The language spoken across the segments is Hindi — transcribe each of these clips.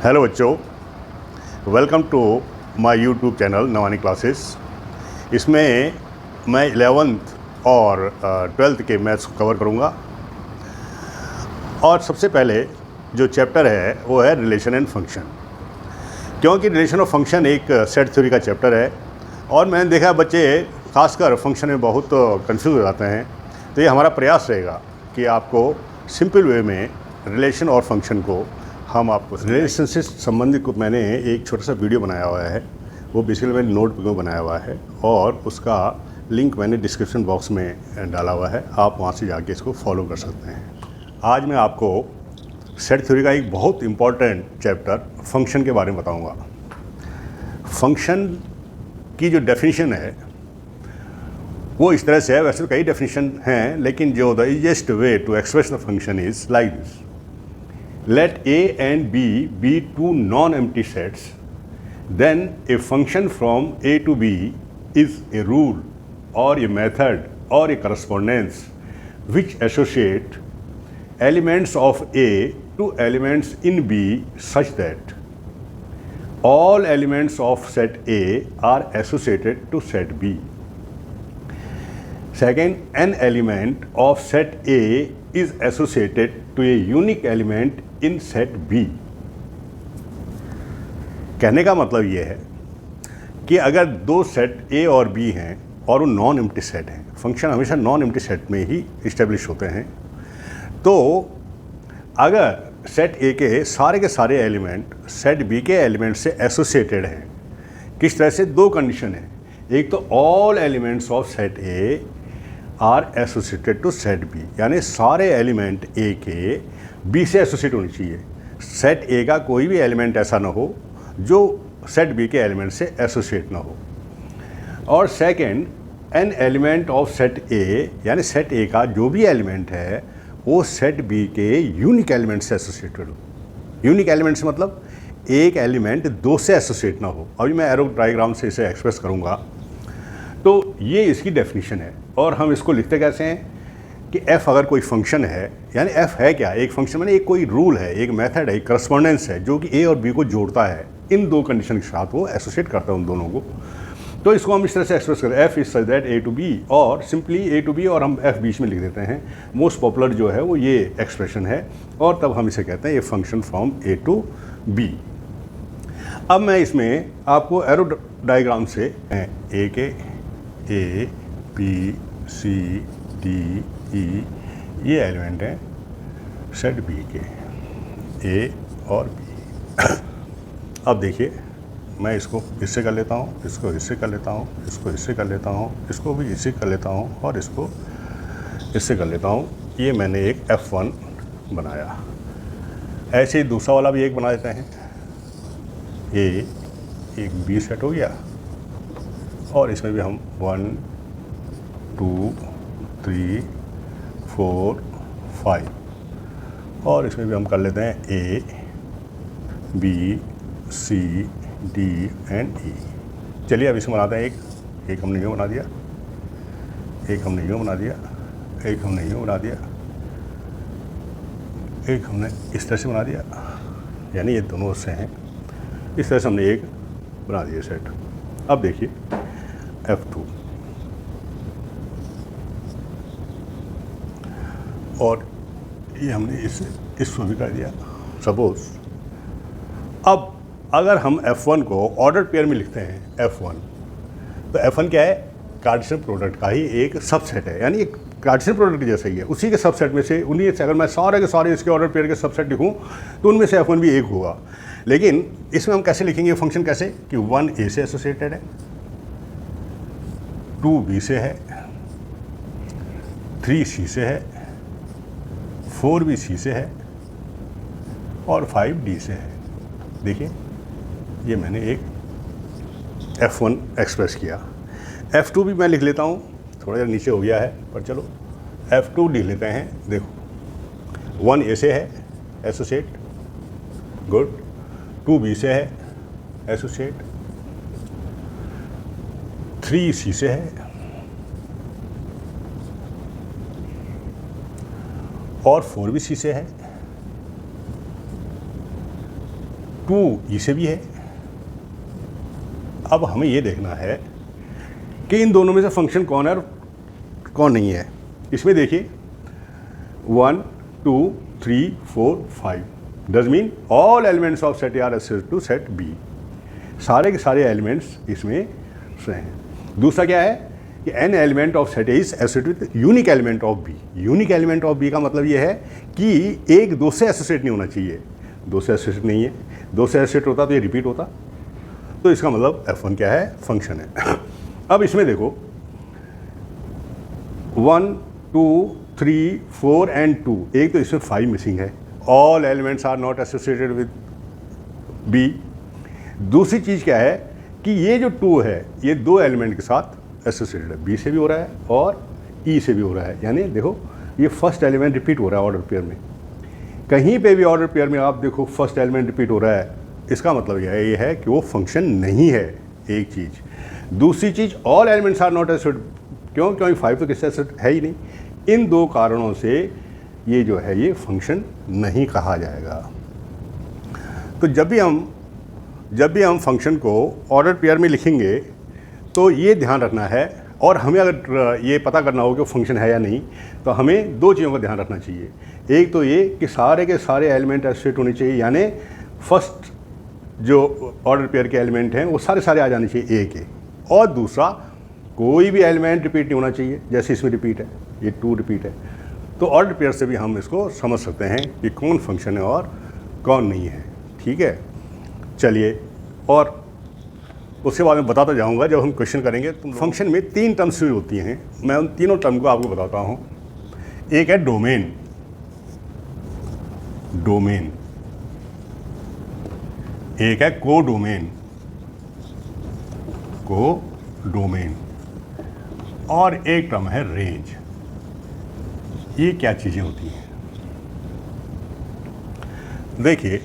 हेलो बच्चों, welcome to my YouTube channel Navani classes. इसमें मैं 11th और 12th के मैथ्स को कवर करूँगा। और सबसे पहले जो चैप्टर है वो है रिलेशन एंड फंक्शन, क्योंकि रिलेशन और फंक्शन एक सेट थ्योरी का चैप्टर है। और मैंने देखा बच्चे खासकर फंक्शन में बहुत कंफ्यूज हो जाते हैं, तो ये हमारा प्रयास रहेगा कि आपको सिंपल वे में रिलेशन और फंक्शन को हम आपको रिलेशन से संबंधित को मैंने एक छोटा सा वीडियो बनाया हुआ है, वो बेसिकली मैंने नोटबुक में बनाया हुआ है और उसका लिंक मैंने डिस्क्रिप्शन बॉक्स में डाला हुआ है। आप वहाँ से जाके इसको फॉलो कर सकते हैं। आज मैं आपको सेट थ्योरी का एक बहुत इम्पॉर्टेंट चैप्टर फंक्शन के बारे में बताऊँगा। फंक्शन की जो डेफिनेशन है वो इस तरह से है। वैसे तो कई डेफिनेशन हैं, लेकिन जो the easiest way to express the function is like this: let a and b be two non-empty sets, then a function from a to b is a rule or a method or a correspondence which associate elements of a to elements in b such that all elements of set A are associated to set B. Second, an element of set A is associated to a unique element in set B. कहने का मतलब ये है कि अगर दो सेट A और B हैं और वो नॉन एम्प्टी सेट हैं, फंक्शन हमेशा नॉन एम्प्टी सेट में ही इस्टेब्लिश होते हैं, तो अगर सेट A के सारे एलिमेंट सेट B के एलिमेंट से एसोसिएटेड हैं, किस तरह से? दो कंडीशन है। एक तो all elements of set A are associated to set B, यानी सारे एलिमेंट ए के बी से एसोसिएट होनी चाहिए। सेट ए का कोई भी एलिमेंट ऐसा ना हो जो सेट बी के एलिमेंट से एसोसिएट ना हो। और second, N element of set ए, यानी सेट ए का जो भी एलिमेंट है वो सेट बी के यूनिक एलिमेंट से एसोसिएटेड हो। यूनिक एलिमेंट से मतलब एक एलिमेंट दो से एसोसिएट ना हो। अभी मैं एरो डायग्राम से इसे एक्सप्रेस करूँगा। तो ये इसकी डेफिनेशन है। और हम इसको लिखते कैसे हैं कि f अगर कोई फंक्शन है, यानी f है क्या? एक फंक्शन माने एक कोई रूल है, एक मेथड है, एक करस्पॉन्डेंस है जो कि a और b को जोड़ता है। इन दो कंडीशन के साथ वो एसोसिएट करता है उन दोनों को। तो इसको हम इस तरह से एक्सप्रेस करें, f is such that a to b, और सिंपली a टू b और हम f बीच में लिख देते हैं। मोस्ट पॉपुलर जो है वो ये एक्सप्रेशन है, और तब हम इसे कहते हैं ये function from a to b। अब मैं इसमें आपको एरो डायग्राम से a के A, B, C, D, E ये एलिमेंट हैं सेट B के, A और B। अब देखिए, मैं इसको इससे कर लेता हूँ, इसको इससे कर लेता हूँ, इसको इससे कर लेता हूँ, इसको भी इससे कर लेता हूँ और इसको इससे कर लेता हूँ। ये मैंने एक F1 बनाया। ऐसे ही दूसरा वाला भी एक बना देते हैं। ये एक B सेट हो गया, और इसमें भी हम 1 2 3 4 5, और इसमें भी हम कर लेते हैं A, B, C, D and E। चलिए अब इसमें बनाते हैं एक हमने यूँ बना दिया, एक हमने यूँ बना दिया, एक हमने यूँ बना दिया, एक हमने इस तरह से बना दिया, यानी ये दोनों से हैं। इस तरह से हमने एक बना दिया सेट। अब देखिए F2, और ये हमने इसको भी कर दिया सपोज। अब अगर हम F1 को ऑर्डर पेयर में लिखते हैं F1, तो F1 क्या है? कार्टेशियन प्रोडक्ट का ही एक सबसेट है, यानी एक कार्टेशियन प्रोडक्ट जैसा ही है। उसी के सबसेट में से उन्हीं से अगर मैं सारे के सारे इसके ऑर्डर पेयर के सबसेट लिखूँ तो उनमें से F1 भी एक होगा। लेकिन इसमें हम कैसे लिखेंगे फंक्शन? कैसे कि 1 A से एसोसिएटेड है, 2 B से है, 3 C से है, 4 भी C से है और 5 D से है। देखिए ये मैंने एक F1 एक्सप्रेस किया। F2 भी मैं लिख लेता हूँ, थोड़ा सा नीचे हो गया है पर चलो F2 लिख लेते हैं। देखो 1 A से है एसोसिएट, गुड। 2 B से है एसोसिएट, 3 C से है और 4 भी C से है, 2 ई से भी है। अब हमें ये देखना है कि इन दोनों में से फंक्शन कौन है और कौन नहीं है। इसमें देखिए 1 2 3 4 5 does mean all elements of set A are associated to set B. सारे के सारे एलिमेंट्स इसमें से हैं। दूसरा क्या है कि an element of set A is associated with unique element of B. Unique element of B का मतलब ये है कि एक दो से एसोसिएट नहीं होना चाहिए। दो से एसोसिएट नहीं है, दो से एसोसिएट होता तो ये रिपीट होता। तो इसका मतलब F1 क्या है, फंक्शन है। अब इसमें देखो 1 2 3 4 एंड 2, एक तो इसमें 5 मिसिंग है। All elements are not associated with B. दूसरी चीज़ क्या है कि ये जो 2 है ये दो एलिमेंट के साथ एसोसिएटेड है, बी से भी हो रहा है और ई से भी हो रहा है। यानी देखो ये फर्स्ट एलिमेंट रिपीट हो रहा है ऑर्डर पेयर में। कहीं पे भी ऑर्डर पेयर में आप देखो फर्स्ट एलिमेंट रिपीट हो रहा है, इसका मतलब ये है कि वो फंक्शन नहीं है, एक चीज़। दूसरी चीज़ all elements are not associated, क्यों? क्योंकि 5 तो किससे एसोसिएटेड है ही नहीं। इन दो कारणों से ये जो है ये फंक्शन नहीं कहा जाएगा। तो जब भी हम फंक्शन को ऑर्डर पेयर में लिखेंगे तो ये ध्यान रखना है, और हमें अगर ये पता करना हो कि वो फंक्शन है या नहीं, तो हमें दो चीज़ों का ध्यान रखना चाहिए। एक तो ये कि सारे के सारे एलिमेंट एसोसिएट होने चाहिए, यानी फर्स्ट जो ऑर्डर पेयर के एलिमेंट हैं वो सारे आ जाने चाहिए ए के। और दूसरा कोई भी एलिमेंट रिपीट नहीं होना चाहिए, जैसे इसमें रिपीट है, ये 2 रिपीट है। तो ऑर्डर पेयर से भी हम इसको समझ सकते हैं कि कौन फंक्शन है और कौन नहीं है। ठीक है, चलिए, और उसके बाद मैं बताता जाऊंगा जब हम क्वेश्चन करेंगे। तो फंक्शन में 3 टर्म्स होती हैं, मैं उन तीनों टर्म को आपको बताता हूँ। एक है डोमेन, एक है कोडोमेन, और एक टर्म है रेंज। ये क्या चीज़ें होती हैं? देखिए,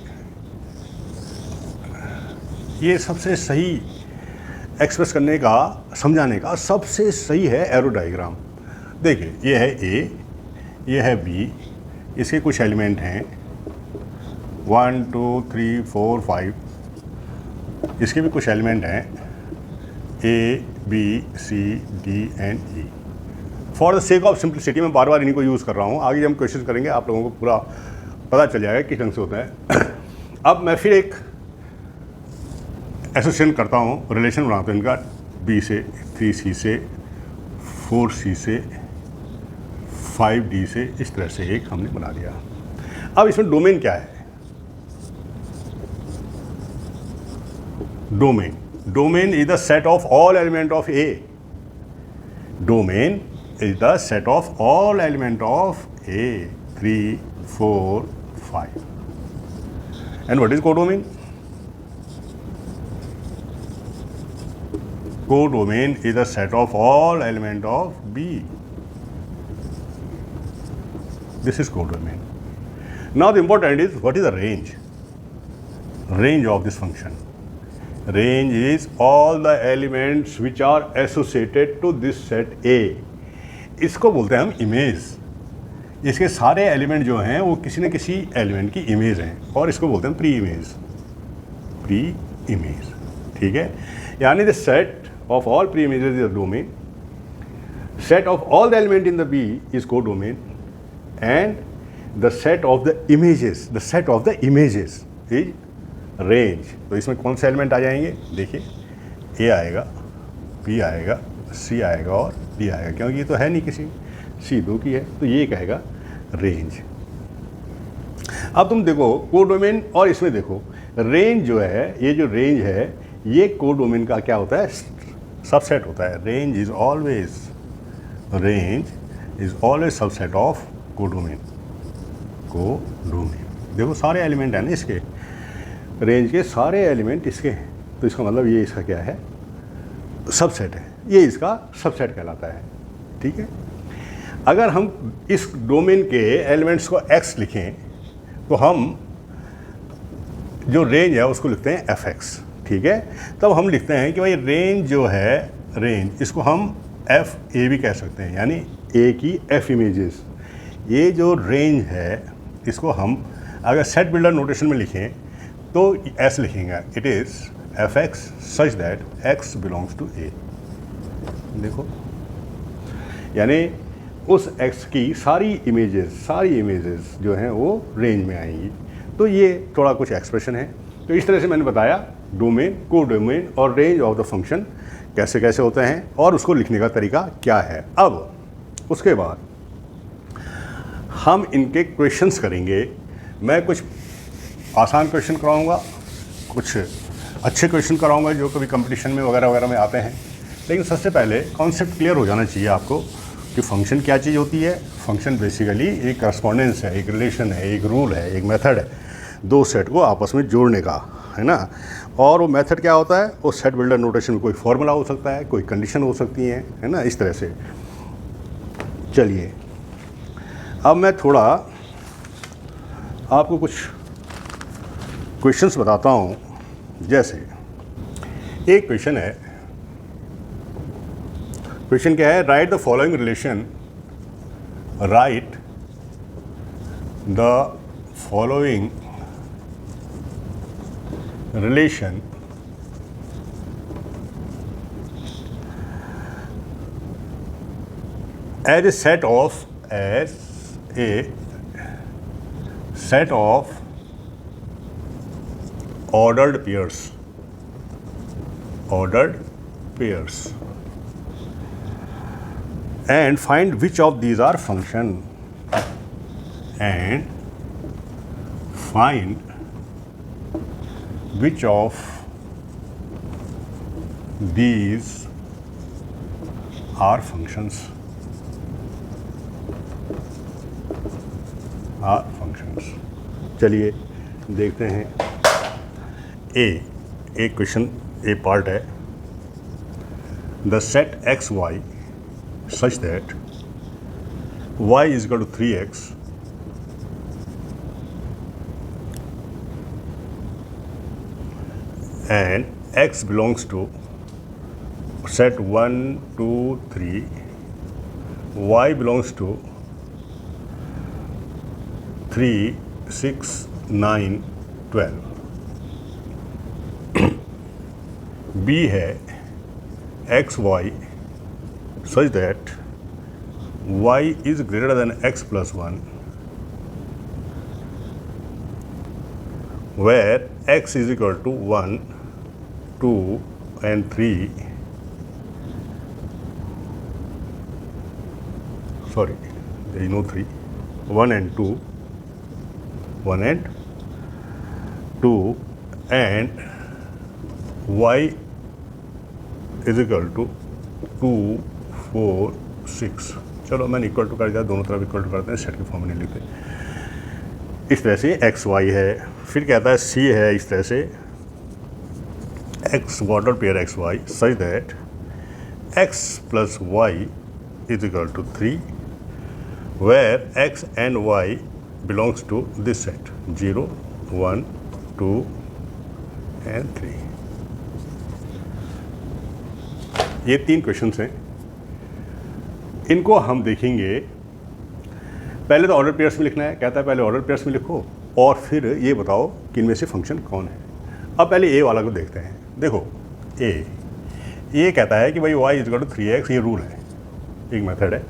ये सबसे सही एक्सप्रेस करने का, समझाने का सबसे सही है एरो डायग्राम। देखिए, ये है ए, ये है बी, इसके कुछ एलिमेंट हैं 1 2 3 4 5, इसके भी कुछ एलिमेंट हैं A B C D and E. For the sake of simplicity मैं बार बार इन्हीं को यूज़ कर रहा हूँ। आगे जब हम क्वेश्चन करेंगे आप लोगों को पूरा पता चल जाएगा किस ढंग से होता है। अब मैं फिर एक एसोसिएशन करता हूँ, रिलेशन बनाता हूँ इनका, बी से 3C से 4C से 5D से, इस तरह से एक हमने बना लिया। अब इसमें डोमेन क्या है? Domain is the set of all element of A. Domain is the set of all element of A. 3, 4, 5. And what is codomain? Codomain is the set of all element of B. This is codomain. Now the important is, what is the range? Range of this function. Range is all the elements which are associated to this set A. इसको बोलते हैं हम इमेज। इसके सारे एलिमेंट जो हैं वो किसी न किसी एलिमेंट की इमेज हैं, और इसको बोलते हैं प्री इमेज। ठीक है, यानी the set of all preimages is the domain, set of all the element in the B is codomain, and the set of the images is range. तो इसमें कौन से एलिमेंट आ जाएंगे? देखिए, ए आएगा, बी आएगा, सी आएगा और डी आएगा, क्योंकि ये तो है नहीं किसी, सी 2 की है, तो ये कहेगा रेंज। अब तुम देखो कोडोमेन, और इसमें देखो रेंज जो है, ये जो रेंज है ये कोडोमेन का क्या होता है? सबसेट होता है। Range is always subset of codomain. देखो सारे एलिमेंट है ना इसके, रेंज के सारे एलिमेंट इसके हैं, तो इसका मतलब ये इसका क्या है? सबसेट है। ये इसका सबसेट कहलाता है। ठीक है, अगर हम इस डोमेन के एलिमेंट्स को x लिखें तो हम जो रेंज है उसको लिखते हैं fx। ठीक है, तब हम लिखते हैं कि भाई रेंज जो है, रेंज इसको हम fa भी कह सकते हैं, यानी a की f इमेजेस। ये जो रेंज है इसको हम अगर सेट बिल्डर नोटेशन में लिखें तो ऐसे लिखेंगे, it is F X such that X belongs to A. देखो, यानी उस x की सारी इमेजेस जो हैं वो रेंज में आएंगी। तो ये थोड़ा कुछ एक्सप्रेशन है। तो इस तरह से मैंने बताया डोमेन, को डोमेन और रेंज ऑफ द फंक्शन कैसे कैसे होते हैं और उसको लिखने का तरीका क्या है। अब उसके बाद हम इनके क्वेश्चंस करेंगे। मैं कुछ आसान क्वेश्चन कराऊंगा, कुछ अच्छे क्वेश्चन कराऊंगा जो कभी कंपटीशन में वगैरह वगैरह में आते हैं। लेकिन सबसे पहले कॉन्सेप्ट क्लियर हो जाना चाहिए आपको कि फंक्शन क्या चीज़ होती है। फंक्शन बेसिकली एक करस्पॉन्डेंस है, एक रिलेशन है, एक रूल है, एक मेथड है, दो सेट को आपस में जोड़ने का, है ना। और वो मेथड क्या होता है, वो सेट बिल्डर नोटेशन में कोई फॉर्मूला हो सकता है, कोई कंडीशन हो सकती है ना, इस तरह से। चलिए अब मैं थोड़ा आपको कुछ क्वेश्चंस बताता हूँ। जैसे एक क्वेश्चन है, क्वेश्चन क्या है, right the following relation, right the following relation as a set of ordered pairs and find which of these are function, and find which of these are functions. चलिए देखते हैं। एक क्वेश्चन, ए पार्ट है, the set x y such that y is equal to 3x and x belongs to set 1, 2, 3, y belongs to 3, 6, 9, 12। B है x y such that y is greater than x plus 1 where x is equal to 1, 2 and 3, sorry there is no 3, 1 and 2, 1 and 2 and y is equal to 2, 4, 6। चलो मैंने इक्वल टू कर दिया, दोनों तरफ इक्वल टू करते हैं, सेट के फॉर्म में नहीं लिखते। इस तरह से एक्स वाई है। फिर कहता है सी है इस तरह से, x order pair x y such that x plus y is equal to 3 where x and y belongs to this set 0, 1, 2 and 3। ये 3 क्वेश्चंस हैं। इनको हम देखेंगे। पहले तो ऑर्डर पेयर्स में लिखना है। कहता है पहले ऑर्डर पेयर्स में लिखो और फिर ये बताओ कि इनमें से फंक्शन कौन है। अब पहले ए वाला को देखते हैं। देखो ये कहता है कि भाई y is equal to 3x, ये रूल है, एक मेथड है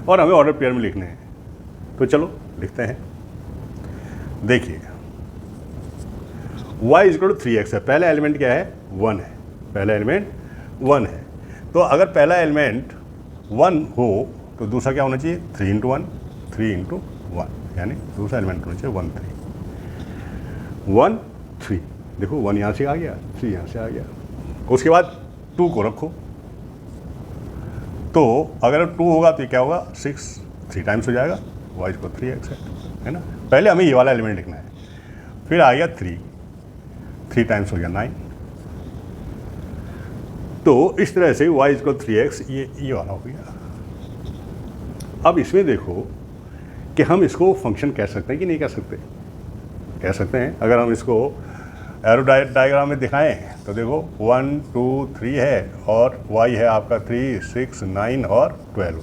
और हमें ऑर्डर पेयर में लिखने हैं। तो चलो लिखते हैं। देखिए y is equal to 3x है, पहला एलिमेंट क्या है, 1 है, पहला एलिमेंट 1 है। तो अगर पहला एलिमेंट 1 हो तो दूसरा क्या होना चाहिए, 3 इंटू 1, 3 इंटू 1, यानी दूसरा एलिमेंट होना चाहिए 1, 3, 1, 3। देखो 1 यहाँ से आ गया, 3 यहाँ से आ गया। उसके बाद 2 को रखो, तो अगर 2 होगा तो क्या होगा, 6, 3 टाइम्स हो जाएगा, y को 3x है ना। पहले हमें ये वाला एलिमेंट लिखना है। फिर आ गया 3 टाइम्स हो गया 9। तो इस तरह से y इक्वल 3x ये वाला हो गया। अब इसमें देखो कि हम इसको फंक्शन कह सकते हैं कि नहीं कह सकते। कह सकते हैं। अगर हम इसको एरो डायग्राम में दिखाएं तो देखो 1, 2, 3 है और y है आपका 3, 6, 9 और 12।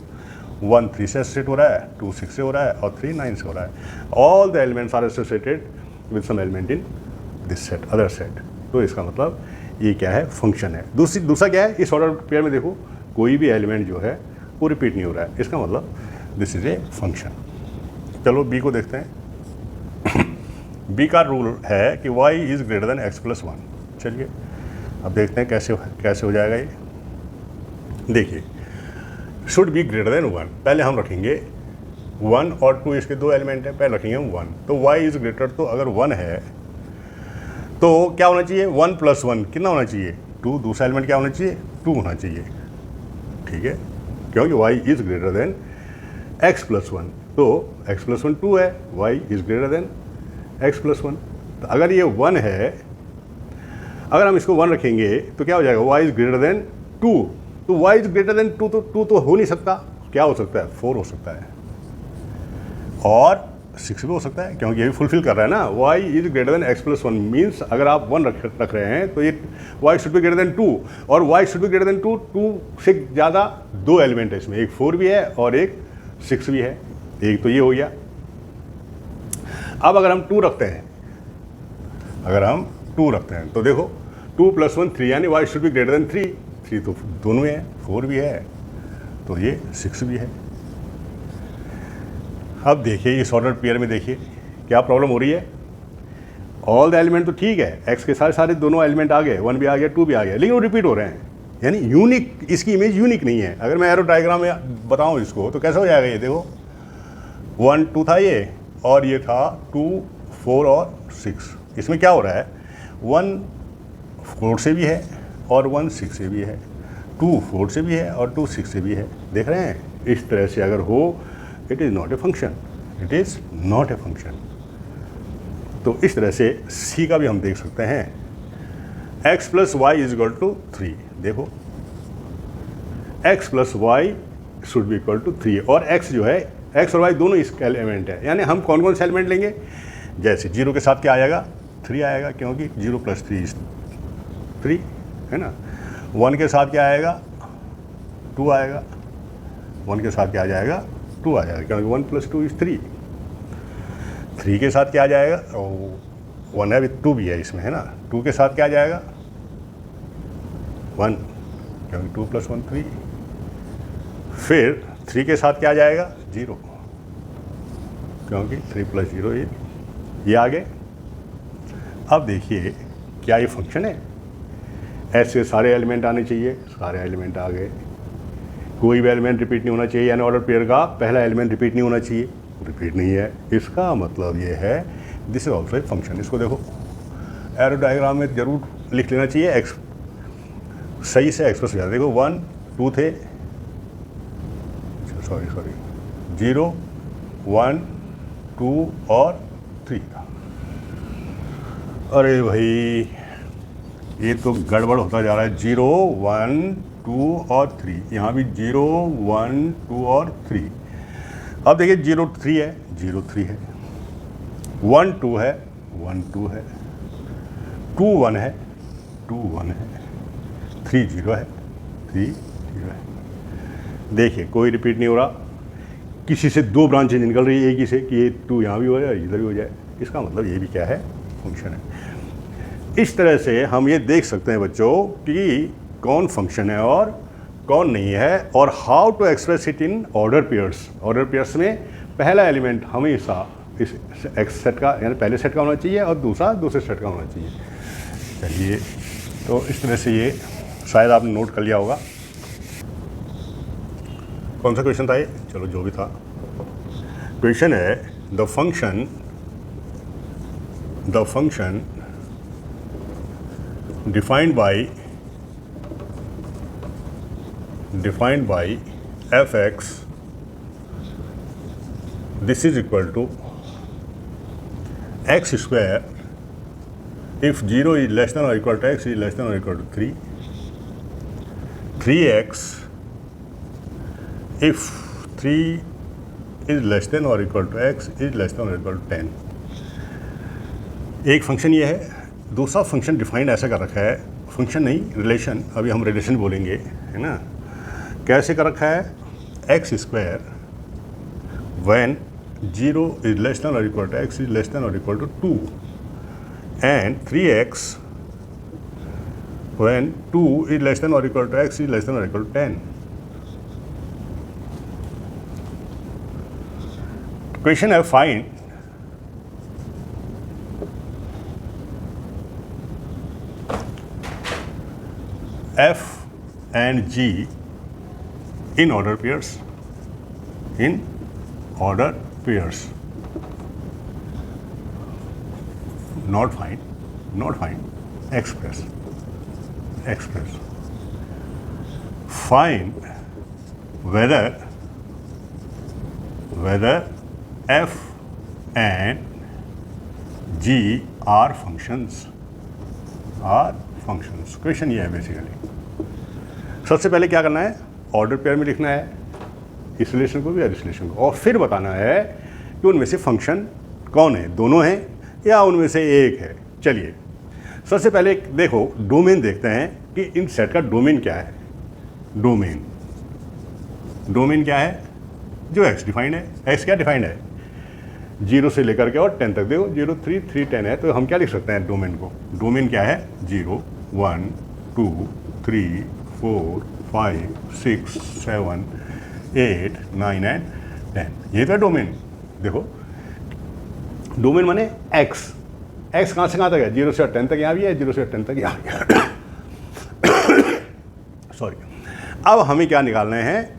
1 3 से एसोसिएट हो रहा है, 2 6 से हो रहा है और 3 9 से हो रहा है। All the elements are associated with some element in this set other set. तो इसका मतलब ये क्या है, फंक्शन है। दूसरा क्या है, इस ऑर्डर पेयर में देखो कोई भी एलिमेंट जो है वो रिपीट नहीं हो रहा है, इसका मतलब दिस इज ए फंक्शन। चलो बी को देखते हैं। बी का रूल है कि y is greater than x plus 1। चलिए अब देखते हैं कैसे हो जाएगा ये। देखिए, शुड बी ग्रेटर देन 1, पहले हम रखेंगे 1 और 2, इसके दो एलिमेंट हैं, पहले रखेंगे हम 1। तो y इज़ ग्रेटर, तो अगर 1 है तो क्या होना चाहिए, 1 प्लस 1 कितना होना चाहिए, 2। दूसरा एलिमेंट क्या होना चाहिए, 2 होना चाहिए, ठीक है, क्योंकि y is greater than x plus 1। तो x प्लस 1 2 है, y is greater than x plus 1। तो अगर ये 1 है, अगर हम इसको 1 रखेंगे तो क्या हो जाएगा, y इज़ ग्रेटर देन 2। तो y इज़ ग्रेटर देन 2, तो 2 तो हो नहीं सकता, क्या हो सकता है, 4 हो सकता है, और 6 भी हो सकता है, क्योंकि ये भी फुलफिल कर रहा है ना। y is greater than x plus 1 means अगर आप 1 रख रहे हैं तो ये y should be greater than 2, और y should be greater than 2। 2 से ज़्यादा दो एलिमेंट है इसमें, एक 4 भी है और एक 6 भी है, एक तो ये हो गया। अब अगर हम 2 रखते हैं, तो देखो 2 प्लस 1 3, यानी y should be greater than 3। 3 तो दोनों है, 4 भी है, तो ये 6 भी है। अब देखिए इस ऑर्डर पेयर में देखिए क्या प्रॉब्लम हो रही है। ऑल द एलिमेंट तो ठीक है, x के सारे दोनों एलिमेंट आ गए, 1 भी आ गया, 2 भी आ गया, लेकिन वो रिपीट हो रहे हैं, यानी यूनिक, इसकी इमेज यूनिक नहीं है। अगर मैं एरो डायग्राम में बताऊं इसको तो कैसा हो जाएगा, ये देखो 1 2 था ये, और ये था 2 4 और 6। इसमें क्या हो रहा है, 1 4 से भी है और 1 6 से भी है, 2 4 से भी है और 2 6 से भी है। देख रहे हैं, इस तरह से अगर हो, it is not a function, it is not a function. तो इस तरह से सी का भी हम देख सकते हैं, x plus y is equal to 3। देखो x plus y should be equal to 3, और x जो है, x और y दोनों इसके एलिमेंट है, यानी हम कौन कौन से एलिमेंट लेंगे, जैसे 0 के साथ क्या आएगा, 3 आएगा, क्योंकि 0 प्लस 3 इज 3 है ना। 1 के साथ क्या आएगा, 2 आएगा, 1 के साथ क्या आ जाएगा, 2 आ जाएगा, क्योंकि 1 प्लस 2 इज 3। 3 के साथ क्या आ जाएगा, 1 है, 2 भी है इसमें है ना, 2 के साथ क्या आ जाएगा, 1, क्योंकि 2 प्लस 1 3। फिर 3 के साथ क्या आ जाएगा, 0, क्योंकि 3 प्लस 0 ये आ गए। अब देखिए क्या ये फंक्शन है, ऐसे सारे एलिमेंट आने चाहिए, सारे एलिमेंट आ गए, कोई भी एलिमेंट रिपीट नहीं होना चाहिए, यानी ऑर्डर पेयर का पहला एलिमेंट रिपीट नहीं होना चाहिए, रिपीट नहीं है, इसका मतलब ये है this is also a function. इसको देखो एरो डायग्राम में जरूर लिख लेना चाहिए, एक्स सही से एक्सप्रेस हो जाता है। देखो 1 2 थे, सॉरी 0 1 2 और 3 था। अरे भाई ये तो गड़बड़ होता जा रहा है, 0 1 2 और 3, यहाँ भी 0 1 2 और 3। अब देखिए 0 3 है, 0 3 है, 1 2 है, 1 2 है, 2 1 है, 2 1 है, 3 0 है, 3 0 है। देखिए कोई रिपीट नहीं हो रहा, किसी से 2 ब्रांचेज निकल रही है एक ही से, कि ये 2 यहाँ भी हो जाए इधर भी हो जाए, इसका मतलब ये भी क्या है, फंक्शन है। इस तरह से हम ये देख सकते हैं बच्चों कि कौन फंक्शन है और कौन नहीं है, और how to express it in order pairs. Order pairs में पहला एलिमेंट हमेशा इस एक्स सेट का, यानी पहले सेट का होना चाहिए, और दूसरा दूसरे सेट का होना चाहिए। चलिए, तो इस तरह से ये शायद आपने नोट कर लिया होगा। कौन सा क्वेश्चन था ये, चलो जो भी था, क्वेश्चन है the function defined by fx, this is equal to x square if 0 is less than or equal to x is less than or equal to 3, 3x if 3 is less than or equal to x is less than or equal to 10। एक फंक्शन ये है, दूसरा फंक्शन डिफाइंड ऐसा कर रखा है, फंक्शन नहीं रिलेशन, अभी हम रिलेशन बोलेंगे है ना। कैसे कर रखा है, x square when 0 is less than और equal to x is less than और equal to 2, and 3x when 2 is less than or equal to x is less than or equal to 10. Question है find f and g in order pairs. In order pairs. Not find, express. Find whether f and g are functions. Question ये है बेसिकली। सबसे पहले क्या करना है, ऑर्डर पेयर में लिखना है इस रिलेशन को भी और इस रिलेशन को, और फिर बताना है कि उनमें से फंक्शन कौन है, दोनों हैं या उनमें से एक है। चलिए सबसे पहले देखो डोमेन देखते हैं कि इन सेट का डोमेन क्या है। डोमेन क्या है, जो एक्स डिफाइंड है। एक्स क्या डिफाइंड है, 0 से लेकर के और 10 तक। देखो 0, 3, 3, 10 है, तो हम क्या लिख सकते हैं डोमेन को। डोमेन क्या है, 0, 1, 2, 3, 4, 5, 6, 7, 8, 9 एंड 10। ये तो है डोमेन। देखो डोमेन माने एक्स कहाँ से कहाँ तक है, 0 से 10 तक यहाँ भी है, 0 से 10 तक यहाँ भी है। सॉरी। अब हमें क्या निकालना है,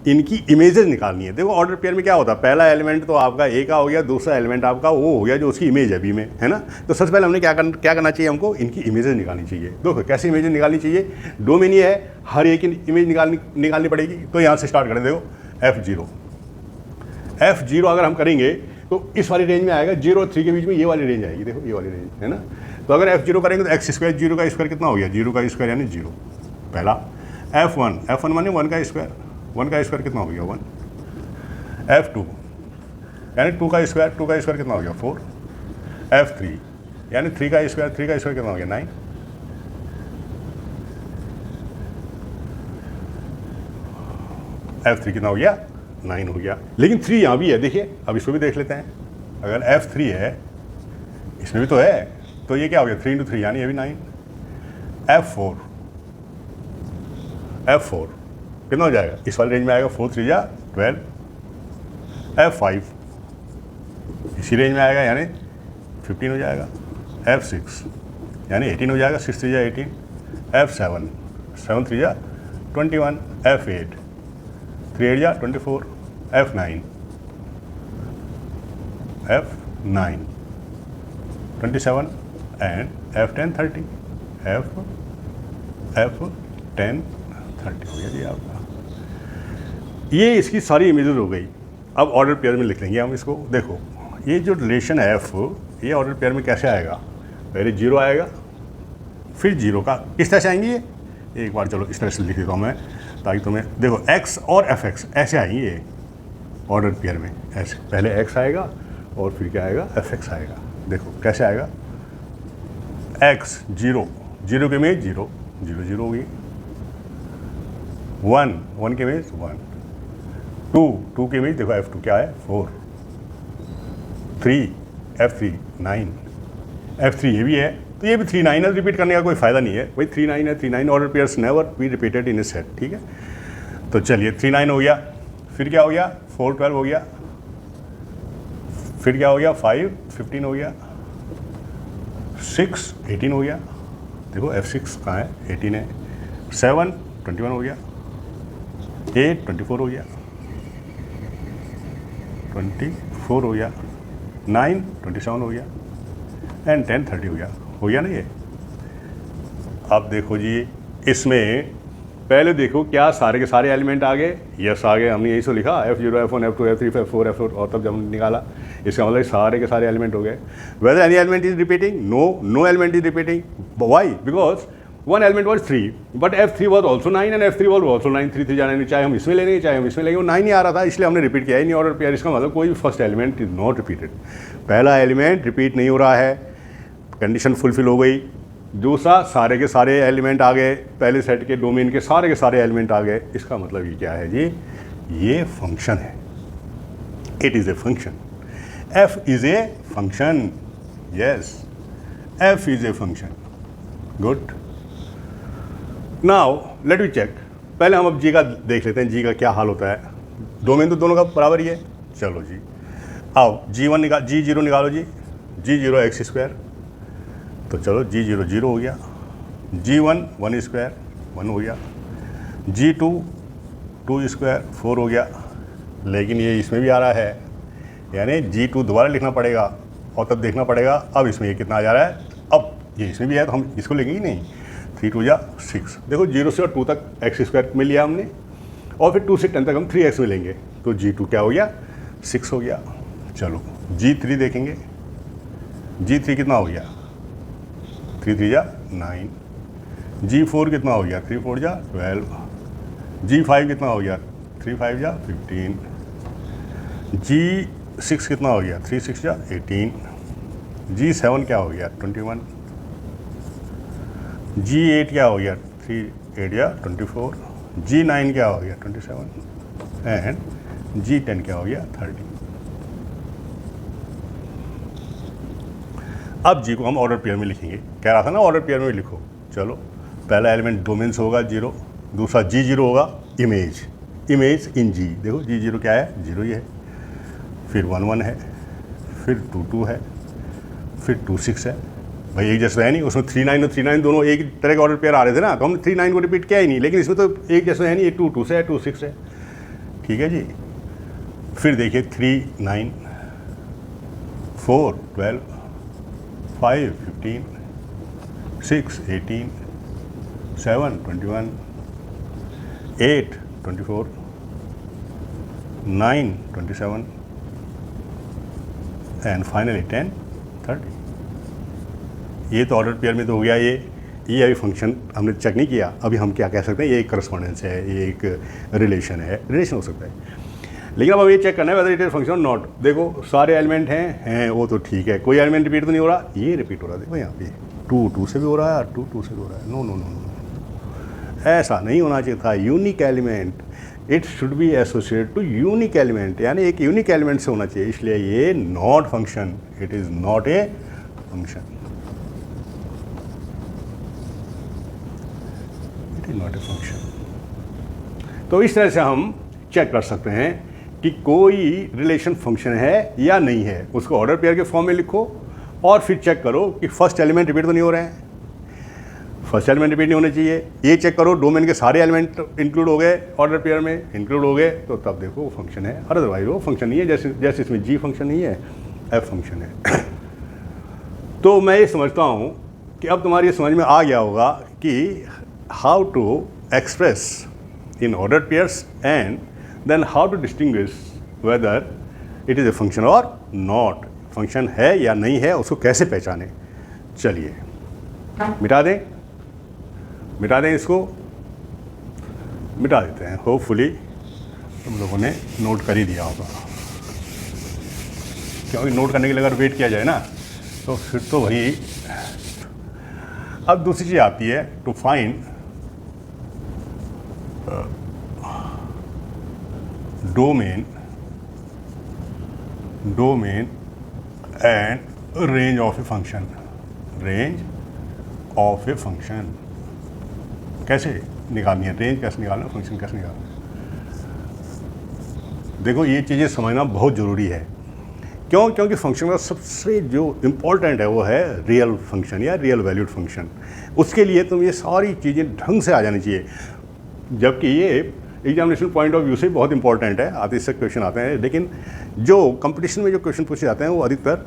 इनकी इमेजेस निकालनी है। देखो ऑर्डर पेयर में क्या होता है, पहला एलिमेंट तो आपका ए का हो गया, दूसरा एलिमेंट आपका वो हो गया जो उसकी इमेज है बी में, है ना। तो सबसे पहले हमने क्या करना चाहिए, हमको इनकी इमेजेस निकालनी चाहिए। देखो कैसी इमेजेस निकालनी चाहिए, डोमेन ये है, हर एक इमेज निकालनी पड़ेगी। तो यहाँ से स्टार्ट करें। देखो F0 अगर हम करेंगे तो इस वाली रेंज में आएगा, 0 और 3 के बीच में ये वाली रेंज आएगी। देखो ये वाली रेंज है ना। तो अगर F0 करेंगे तो एक्स स्क्वायर, 0 का स्क्वायर कितना हो गया, 0 का स्क्वायर यानी 0 पहला। F1 माने 1 का स्क्वायर, 1 का स्क्वायर कितना हो गया 1। F2 यानी 2 का स्क्वायर कितना हो गया 4। F3 यानी 3 का स्क्वायर कितना हो गया 9। F3 कितना हो गया 9 हो गया। लेकिन 3 यहाँ भी है, देखिए अब इसको भी देख लेते हैं। अगर F3 है, इसमें भी तो है, तो ये क्या हो गया 3 × 3 यानी ये भी 9। F4 कितना हो जाएगा, इस वाली रेंज में आएगा, 4 × 3 = 12। F5 इसी रेंज में आएगा यानी 15 हो जाएगा। F6 यानी 18 हो जाएगा, 6 × 3 = 18। F7 7 × 3 = 21। F8 3 × 8 = 24। F9 27 and F10 30। F10 30 हो गया जी आपका। ये इसकी सारी इमेजेस हो गई। अब ऑर्डर पेयर में लिख लेंगे हम इसको। देखो ये जो रिलेशन है F, ये ऑर्डर पेयर में कैसे आएगा, पहले 0 आएगा, फिर 0 का किस तरह से आएंगे ये, एक बार चलो इस तरह से लिख देता हूँ मैं ताकि तुम्हें, देखो x और fx ऐसे आएंगे ये ऑर्डर पेयर में, ऐसे पहले x आएगा और फिर क्या आएगा fx आएगा। देखो कैसे आएगा, x 0 के इमेज 0 0 0 होगी, 1 के इमेज 1, 2 के इमेज देखो F2 क्या है 4, 3 F3 9, F3 ये भी है, तो ये भी 3 9 है, रिपीट करने का कोई फ़ायदा नहीं है भाई, 3 9 है, 3 9 order pairs never be repeated in A set, ठीक है। तो चलिए 3 9 हो गया, फिर क्या हो गया 4 12 हो गया, फिर क्या हो गया 5 15 हो गया, 6 18 हो गया, देखो F6 कहाँ है 18 है, 7 21 हो गया, 8 24 हो गया, 24 हो गया, 9 27 हो गया एंड 10 30 हो गया ना ये। अब देखो जी इसमें पहले देखो क्या सारे के सारे एलिमेंट आ गए, यस आ गए, हमने यही तो लिखा F0 F1 F2 F3 F4 F4 और तब जब निकाला इसका मतलब सारे के सारे एलिमेंट हो गए। Whether any element is repeating, no element is repeating, why, because one element was 3 but F3 was also 9 and F3 was also 9, 3 3 जाने, चाहे हम इसमें ले लेंगे चाहे हम इसमें लेंगे, वो 9 ही आ रहा था इसलिए हमने रिपीट किया ही नहीं ऑर्डर पेयर। इसका मतलब कोई भी first element is not repeated, पहला एलिमेंट रिपीट नहीं हो रहा है, कंडीशन फुलफिल हो गई। दूसरा सारे के सारे एलिमेंट आ गए, पहले सेट के डोमेन के सारे एलिमेंट आ गए, इसका मतलब ये क्या है जी, ये फंक्शन है, it is a function, F is a function, yes f is a function. Good. Now let me check. पहले हम अब g का देख लेते हैं, g का क्या हाल होता है. डोमेन तो दोनों का बराबर ही है. चलो जी, आओ g0 निकालो जी. g0 x स्क्वायर, तो चलो g0 0 हो गया. g1 1 स्क्वायर 1 हो गया. g2 2 स्क्वायर 4 हो गया. लेकिन ये इसमें भी आ रहा है, यानी g2 दोबारा लिखना पड़ेगा और तब देखना पड़ेगा अब इसमें ये कितना आ जा रहा है. अब ये इसमें भी है तो हम इसको लेंगे ही नहीं. 3 2 6. देखो 0 से और 2 तक x स्क्वायर मिल लिया हमने, और फिर 2 से 10 तक हम 3x में लेंगे, तो g2 क्या हो गया 6 हो गया. चलो g3 देखेंगे. g3 कितना हो गया 3 3 9. g4 कितना हो गया 3 4 12. g5 कितना हो गया 3 5 15. g6 कितना हो गया 3 6 18. g7 क्या हो गया 21. g8 क्या हो गया 3 8 24. g9 क्या हो गया 27. एंड g10 क्या हो गया 30. अब g को हम ऑर्डर पेयर में लिखेंगे. कह रहा था ना ऑर्डर पेयर में लिखो. चलो, पहला एलिमेंट डोमेन से होगा 0, दूसरा g0 होगा इमेज इन g. देखो g0 क्या है 0 ही है, फिर 1 1 है, फिर 2 2 है, फिर 2 6 है. भाई एक जैसा है नहीं, उसमें 3 9 और 3 9 दोनों एक तरह के ऑर्डर पेयर आ रहे थे ना, तो हमने 3 9 को रिपीट किया ही नहीं. लेकिन इसमें तो एक जैसा है नहीं, ये 2 2 से है, 2 6 है. ठीक है जी. फिर देखिए 3 9 4 12 5 15 6 18 7 21 8 24 9 27 एंड फाइनली 10 30. ये तो ऑर्डर पेयर में तो हो गया. ये अभी फंक्शन हमने चेक नहीं किया. अभी हम क्या कह सकते हैं, ये एक करस्पॉन्डेंस है, ये एक रिलेशन है, रिलेशन हो सकता है. लेकिन अब ये चेक करना है वेदर इट इज फंक्शन और नॉट. देखो सारे एलिमेंट हैं वो तो ठीक है, कोई एलिमेंट रिपीट तो नहीं हो रहा. ये रिपीट हो रहा है, देखो यहाँ पे 2 2 से भी हो रहा है, 2 2 से भी हो रहा है. नो नो नो नो, ऐसा नहीं होना चाहिए था. Unique element, it should be associated to unique element, यानी एक यूनिक एलिमेंट से होना चाहिए. इसलिए ये not function, it is not a function, it is not a function. तो इस तरह से हम चेक कर सकते हैं कि कोई रिलेशन फंक्शन है या नहीं है. उसको ऑर्डर पेयर के फॉर्म में लिखो और फिर चेक करो कि फर्स्ट एलिमेंट रिपीट तो नहीं हो रहे हैं. फर्स्ट एलिमेंट रिपीट नहीं होने चाहिए. ये चेक करो डोमेन के सारे एलिमेंट इंक्लूड हो गए, ऑर्डर पेयर में इंक्लूड हो गए, तो तब देखो वो फंक्शन है. अदरवाइज वो फंक्शन नहीं है. जैसे इसमें जी फंक्शन नहीं है, एफ फंक्शन है. तो मैं ये समझता हूँ कि अब तुम्हारी ये समझ में आ गया होगा कि how to express in order pairs and then how to distinguish whether it is a function और नॉट. फंक्शन है या नहीं है, उसको कैसे पहचाने. चलिए मिटा दें इसको, मिटा देते हैं. होपफुली तुम लोगों ने नोट कर ही दिया होगा, क्योंकि नोट करने के लिए अगर वेट किया जाए ना तो फिर तो वही. अब दूसरी चीज़ आती है to find domain and range of a function. Range of a function कैसे निकालनी है, रेंज कैसे निकालना, फंक्शन कैसे निकालना. देखो ये चीज़ें समझना बहुत ज़रूरी है. क्यों? क्योंकि फंक्शन का सबसे जो इम्पोर्टेंट है वो है रियल फंक्शन या रियल वैल्यूड फंक्शन. उसके लिए तुम ये सारी चीज़ें ढंग से आ जानी चाहिए. जबकि ये एग्जामिनेशन पॉइंट ऑफ व्यू से बहुत इंपॉर्टेंट है, आते इससे क्वेश्चन आते हैं. लेकिन जो कंपटीशन में जो क्वेश्चन पूछे जाते हैं वो अधिकतर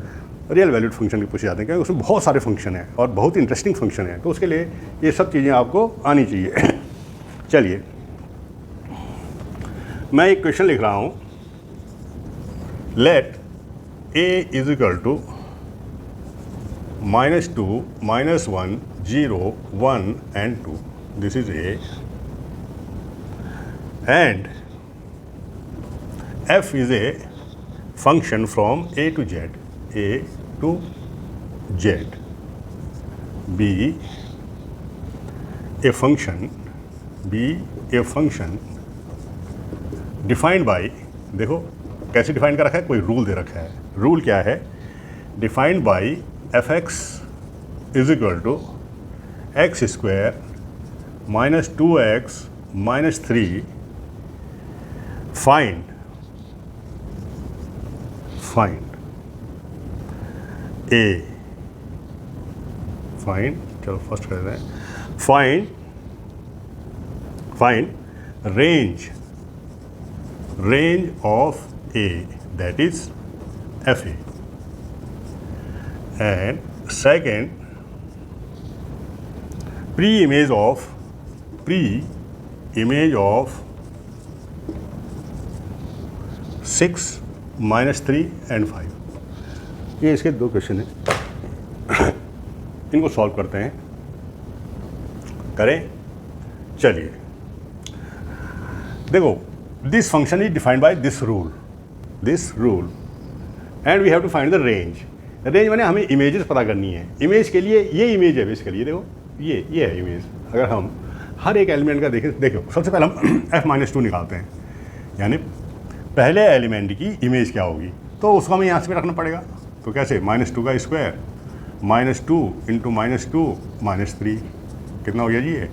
रियल वैल्यूड फंक्शन के पूछे जाते हैं, क्योंकि उसमें बहुत सारे फंक्शन हैं और बहुत इंटरेस्टिंग फंक्शन है. तो उसके लिए ये सब चीज़ें आपको आनी चाहिए. चलिए मैं एक क्वेश्चन लिख रहा हूँ. Let a is equal to -2 -1 0 1 and 2. This is a and f is a function from a to z, a to z. b a function defined by, देखो कैसे डिफाइन कर रखा है, कोई रूल दे रखा है. रूल क्या है? Defined by fx is equal to x square minus 2x minus 3 find A, find, चलो फर्स्ट कर रहे हैं, find range of A, that is f A, and second pre image of 6 minus 3 and 5। ये इसके दो क्वेश्चन हैं, इनको सॉल्व करते हैं, करें। चलिए देखो, this function is defined by this rule and we have to find the range माने हमें इमेजेस पता करनी है। इमेज के लिए ये इमेज है बेसिकली, ये देखो ये है इमेज। अगर हम हर एक एलिमेंट का देखो सबसे पहले हम f-2 निकालते हैं, यानी पहले एलिमेंट की इमेज क्या होगी, तो उसको हमें यहाँ से भी रखना पड़ेगा। तो कैसे, -2 का स्क्वायर -2 इंटू -2 -3 कितना हो गया जी, ये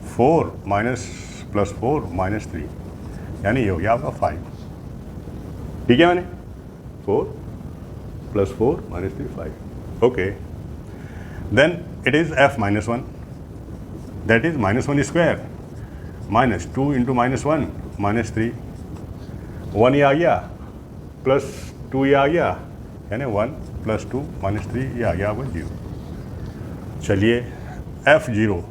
4 + 4 -3, यानी ये हो गया आपका 5। ठीक है, मैंने 4 + 4 -3 5। Okay, then it is f-1, that is -1 square -2 into -1 -3, 1 ये आ गया प्लस 2 ये आ गया, यानी 1 + 2 -3 ये आ गया आपका 0। चलिए f0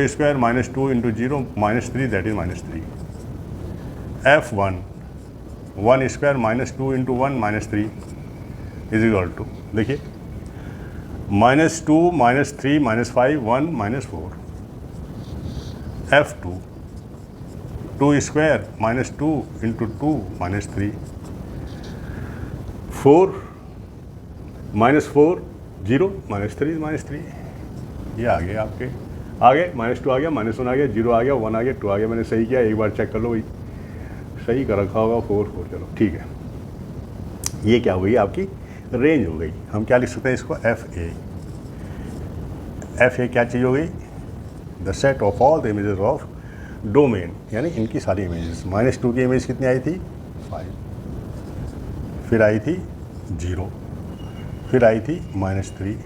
square -2 into 0 -3, that is -3। f1 1 square -2 into 1 -3 is equal to, देखिए -2 -3 -5 1 -4। f2 2 स्क्वायर -2 इंटू 2 -3, 4 -4 0 -3 -3, ये आ गए आपके, आगे -2 आ गया, -1 आ गया, 0 आ गया, 1 आ गया, 2 आ गया। मैंने सही किया, एक बार चेक कर लो भाई, सही कर रखा होगा 4 4। चलो ठीक है, ये क्या हो गई आपकी रेंज हो गई। हम क्या लिख सकते हैं इसको, एफ ए क्या चीज़ हो गई, the set of all the images of domain, यानी इनकी सारी इमेजेस। -2 की इमेज कितनी आई थी, 5, फिर आई थी 0, फिर आई थी -3,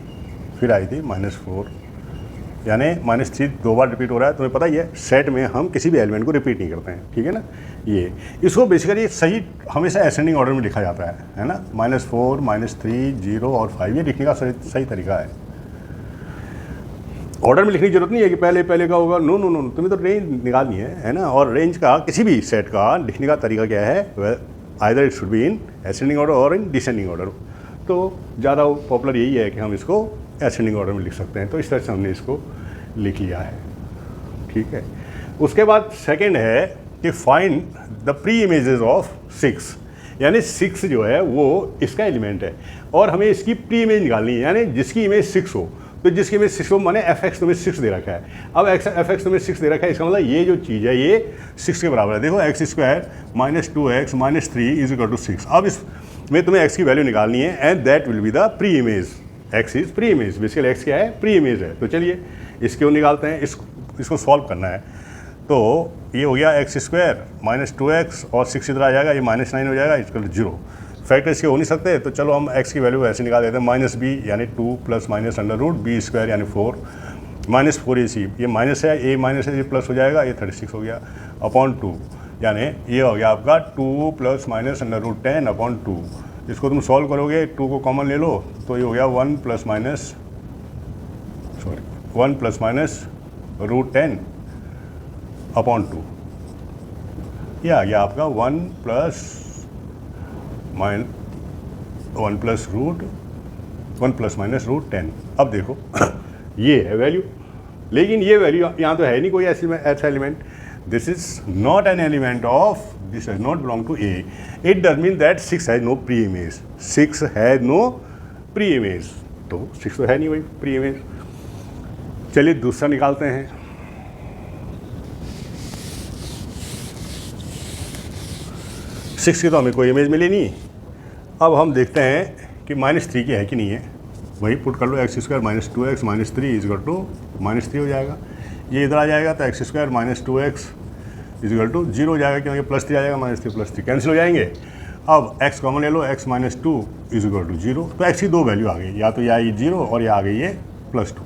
फिर आई थी -4, यानी -3 दो बार रिपीट हो रहा है। तुम्हें पता ही है, सेट में हम किसी भी एलिमेंट को रिपीट नहीं करते हैं, ठीक है ना। ये इसको बेसिकली सही हमेशा असेंडिंग ऑर्डर में लिखा जाता है ना, -4 -3 0 और 5, ये लिखने का सही तरीका है। ऑर्डर में लिखने की जरूरत नहीं है कि पहले का होगा, नो, तुम्हें तो रेंज निकालनी है ना। और रेंज का किसी भी सेट का लिखने का तरीका क्या है, either it should be in ascending order और इन डिसेंडिंग ऑर्डर। तो ज़्यादा पॉपुलर यही है कि हम इसको असेंडिंग ऑर्डर में लिख सकते हैं, तो इस तरह से हमने इसको लिख लिया है, ठीक है। उसके बाद सेकंड है कि find the pre images of 6, यानी 6 जो है वो इसका एलिमेंट है और हमें इसकी प्री इमेज निकालनी है, यानी जिसकी इमेज 6 हो। तो जिसकी इमेज 6 हो माने f(x) तुम्हें 6 दे रखा है। अब f(x) तुम्हें 6 दे रखा है, इसका मतलब ये जो चीज़ है ये 6 के बराबर है। देखो x square -2x -3 is equal to 6। अब इसमें तुम्हें x की वैल्यू निकालनी है and that will be the pre image. x is pre image, basically x क्या है, प्री इमेज है। तो चलिए इसको निकालते हैं, इसको सॉल्व करना है। तो ये हो गया x स्क्वायर -2x और 6 इधर आ जाएगा, ये -9 हो जाएगा, इक्वल टू 0। फैक्टर इसके हो नहीं सकते, तो चलो हम x की वैल्यू ऐसे निकाल देते हैं, -b यानी 2 + √b स्क्वायर यानी 4 -4 ये माइनस है, ये माइनस है, ये प्लस हो जाएगा, ये 36 हो गया अपॉन 2, यानी ये हो गया आपका 2 ± √10 अपॉन 2। इसको तुम सॉल्व करोगे, 2 को कॉमन ले लो तो ये हो गया 1 ± √10 अपॉन 2। ये आ गया आपका 1 ± √10। अब देखो ये है वैल्यू, लेकिन ये वैल्यू यहाँ तो है नहीं कोई ऐसा element. This is not an element of, this does not belong to A. It does mean that 6 has no pre image, 6 has no pre image, तो 6 तो है नहीं वही प्री इमेज। चलिए दूसरा निकालते हैं। सिक्स की तो हमें कोई इमेज मिली नहीं। अब हम देखते हैं कि -3 की है कि नहीं है। वही पुट कर लो, x square minus 2x minus 3 is equal to -3 हो जाएगा। ये इधर आ जाएगा तो x square minus 2x is equal to 0 हो जाएगा, क्योंकि +3 आ जाएगा, -3 कैंसिल हो जाएंगे। अब x कॉमन ले लो, x minus 2 is equal to 0, तो x की दो वैल्यू आ गई, या तो ये आई 0 और ये आ गई है +2।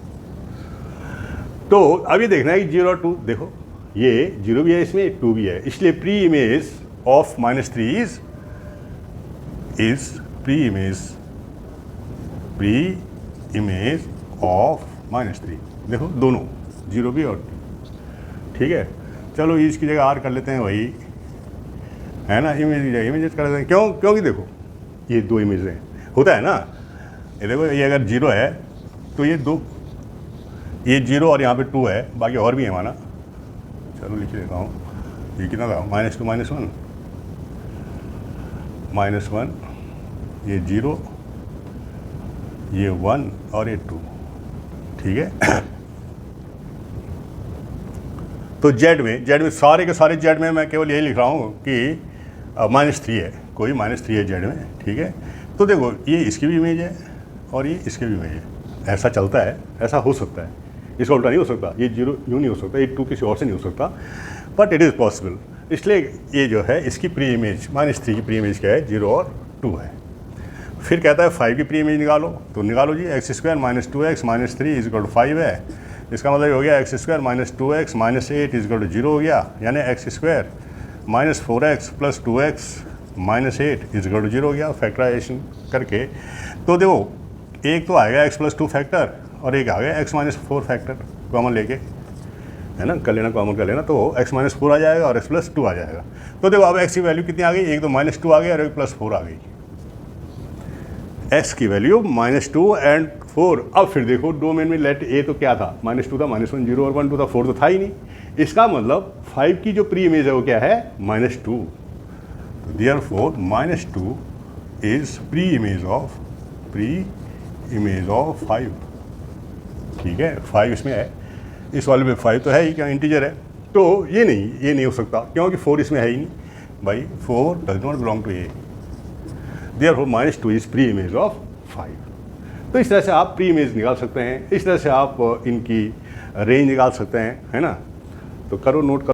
तो अब ये देखना है कि 0 और 2, देखो ये 0 भी है इसमें, 2 भी है, इसलिए pre image of -3 is pre image of -3। देखो दोनों 0 भी और 2, ठीक है। चलो इसकी जगह R कर लेते हैं, वही है ना, इमेज कर लेते हैं। क्यों? क्योंकि देखो ये दो इमेज हैं, होता है ना, ये देखो ये अगर 0 है तो ये 2, ये 0 और यहाँ पे 2 है, बाकी और भी है माना। चलो लिख देता हूँ, ये कितना था, -2 -1, ये 0, ये 1 और ये 2, ठीक है। तो जेड में सारे के सारे जेड में मैं केवल यही लिख रहा हूँ कि -3 है, कोई -3 है जेड में, ठीक है। तो देखो ये इसकी भी इमेज है और ये इसकी भी इमेज है, ऐसा चलता है, ऐसा हो सकता है, इसका उल्टा नहीं हो सकता, ये 0 यूँ नहीं हो सकता, ये 2 किसी और से नहीं हो सकता, बट इट इज़ पॉसिबल। इसलिए ये जो है इसकी प्री इमेज -3 की प्री इमेज क्या है, 0 और 2 है। फिर कहता है 5 की प्री इमेज निकालो, तो निकालो जी, x square minus 2x minus 3 is equal to 5 है। इसका मतलब हो गया x square minus 2x minus 8 is equal to 0 हो गया, यानी x square minus 4x plus 2x minus 8 is equal to 0 हो गया, फैक्टराइजेशन करके। तो देखो एक तो आएगा x प्लस 2 फैक्टर और एक आ गया x माइनस 4 फैक्टर, कॉमन लेके, है ना, कर लेना, कॉमन कर लेना, तो x माइनस 4 आ जाएगा और x प्लस 2 आ जाएगा। तो देखो अब x की वैल्यू कितनी आ गई, एक तो -2 आ गई और एक +4 आ गई, x की वैल्यू -2 एंड 4। अब फिर देखो डोमेन में लेट ए तो क्या था, -2 था, -1 0 और 1 2 था, 4 तो था ही नहीं। इसका मतलब 5 की जो प्री इमेज है वो क्या है, -2। Therefore -2 is pre image of 5, ठीक है। 5 इसमें है, इस वाले में 5 तो है ही, क्या इंटीजर है, तो ये नहीं हो सकता, क्योंकि 4 इसमें है ही नहीं भाई, 4 does not belong to A, therefore -2 is pre image of 5। तो इस तरह से आप प्री इमेज निकाल सकते हैं, इस तरह से आप इनकी रेंज निकाल सकते हैं, है ना। तो करो, नोट करो।